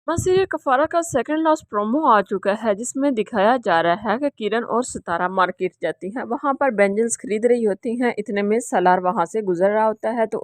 Serial कफारा का second last promo आ चुका है, जिसमें दिखाया जा रहा है कि किरण और सितारा मार्केट जाती हैं। वहां पर बैंजल्स खरीद रही होती हैं। इतने में सालार वहां से गुजर रहा होता है तो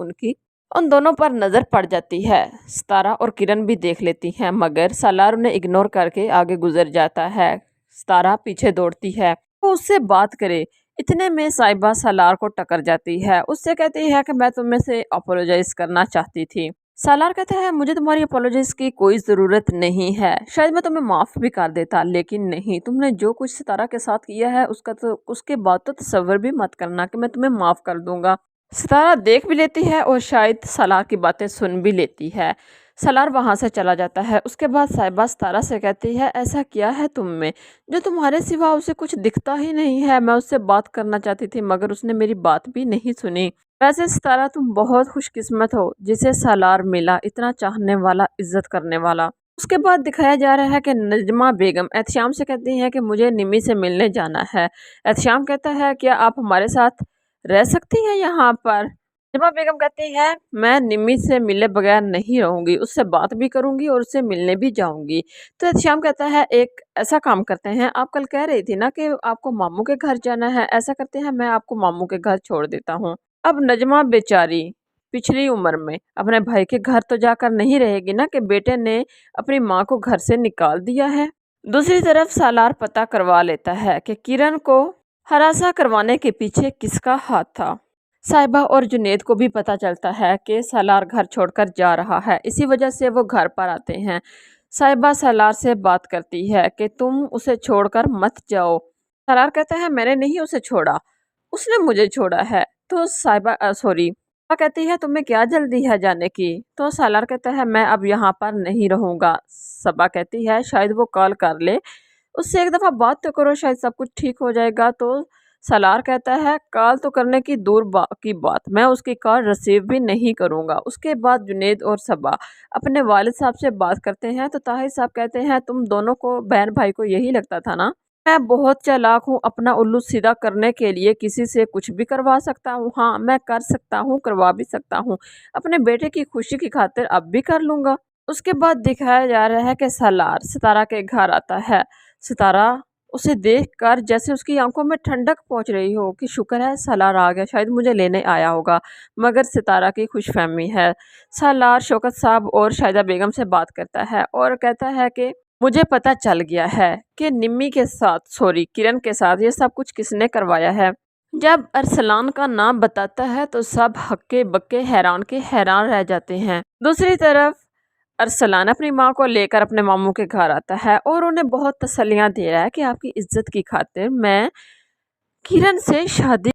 उन दोनों पर नजर पड़ जाती है। सितारा और किरण भी देख लेती हैं, मगर सालार उन्हें इग्नोर करके आगे गुजर जाता है। सितारा पीछे दौड़ती है, वो उससे बात करे। इतने में साहिबा सालार को टकर जाती है। उससे कहती है कि मैं तुम्हें से अपोलोजाइज करना चाहती थी। सालार कहता है मुझे तुम्हारी अपोलोजाइज की कोई ज़रूरत नहीं है, शायद मैं तुम्हें माफ़ भी कर देता, लेकिन नहीं, तुमने जो कुछ सितारा के साथ किया है उसके बाद तो तसव्वुर भी मत करना कि मैं तुम्हें माफ़ कर दूंगा। सितारा देख भी लेती है और शायद सालार की बातें सुन भी लेती है। सालार वहां से चला जाता है। उसके बाद साहिबा सितारा से कहती है ऐसा क्या है तुम में जो तुम्हारे सिवा उसे कुछ दिखता ही नहीं है। मैं उससे बात करना चाहती थी मगर उसने मेरी बात भी नहीं सुनी। वैसे सितारा तुम बहुत खुशकिस्मत हो जिसे सालार मिला, इतना चाहने वाला, इज्जत करने वाला। उसके बाद दिखाया जा रहा है कि नजमा बेगम एहतशाम से कहती हैं कि मुझे निमी से मिलने जाना है। एहतशाम कहता है क्या आप हमारे साथ रह सकती हैं यहाँ पर। नजमा बेगम कहती है मैं निमी से मिले बगैर नहीं रहूंगी, उससे बात भी करूंगी और उससे मिलने भी जाऊंगी। तो एहतशाम कहता है एक ऐसा काम करते हैं, आप कल कह रही थी ना कि आपको मामू के घर जाना है, ऐसा करते हैं मैं आपको मामू के घर छोड़ देता हूँ। अब नजमा बेचारी पिछली उम्र में अपने भाई के घर तो जाकर नहीं रहेगी ना कि बेटे ने अपनी माँ को घर से निकाल दिया है। दूसरी तरफ सालार पता करवा लेता है कि किरण को हरासा करवाने के पीछे किसका हाथ था। साहिबा और जुनेद को भी पता चलता है कि सालार घर छोड़कर जा रहा है, इसी वजह से वो घर पर आते हैं। साहिबा सालार से बात करती है कि तुम उसे छोड़कर मत जाओ। सालार कहता है मैंने नहीं उसे छोड़ा, उसने मुझे छोड़ा है। तो साहिबा सॉरी कहती है तुम्हें क्या जल्दी है जाने की। तो सालार कहता है मैं अब यहाँ पर नहीं रहूँगा। सबा कहती है शायद वो कॉल कर ले, उससे एक दफ़ा बात तो करो, शायद सब कुछ ठीक हो जाएगा। तो सालार कहता है कॉल तो करने की की बात, मैं उसकी कॉल रिसीव भी नहीं करूँगा। उसके बाद जुनेद और सबा अपने वालिद साहब से बात करते हैं तो ताहिर साहब कहते हैं तुम दोनों को, बहन भाई को यही लगता था ना मैं बहुत चालाक हूँ, अपना उल्लू सीधा करने के लिए किसी से कुछ भी करवा सकता हूँ। हाँ मैं कर सकता हूँ, करवा भी सकता हूँ, अपने बेटे की खुशी की खातिर अब भी कर लूँगा। उसके बाद दिखाया जा रहा है कि सालार सितारा के घर आता है। सितारा उसे देखकर जैसे उसकी आंखों में ठंडक पहुंच रही हो कि शुक्र है सालार आ गया, शायद मुझे लेने आया होगा। मगर सितारा की खुशफहमी है। सालार शौकत साहब और शाहिदा बेगम से बात करता है और कहता है कि मुझे पता चल गया है कि निम्मी के साथ, सॉरी किरण के साथ ये सब कुछ किसने करवाया है। जब अरसलान का नाम बताता है तो सब हक्के बक्के हैरान के हैरान रह जाते हैं। दूसरी तरफ अरसलान अपनी माँ को लेकर अपने मामू के घर आता है और उन्हें बहुत तसल्लियाँ दे रहा है कि आपकी इज्जत की खातिर मैं किरण से शादी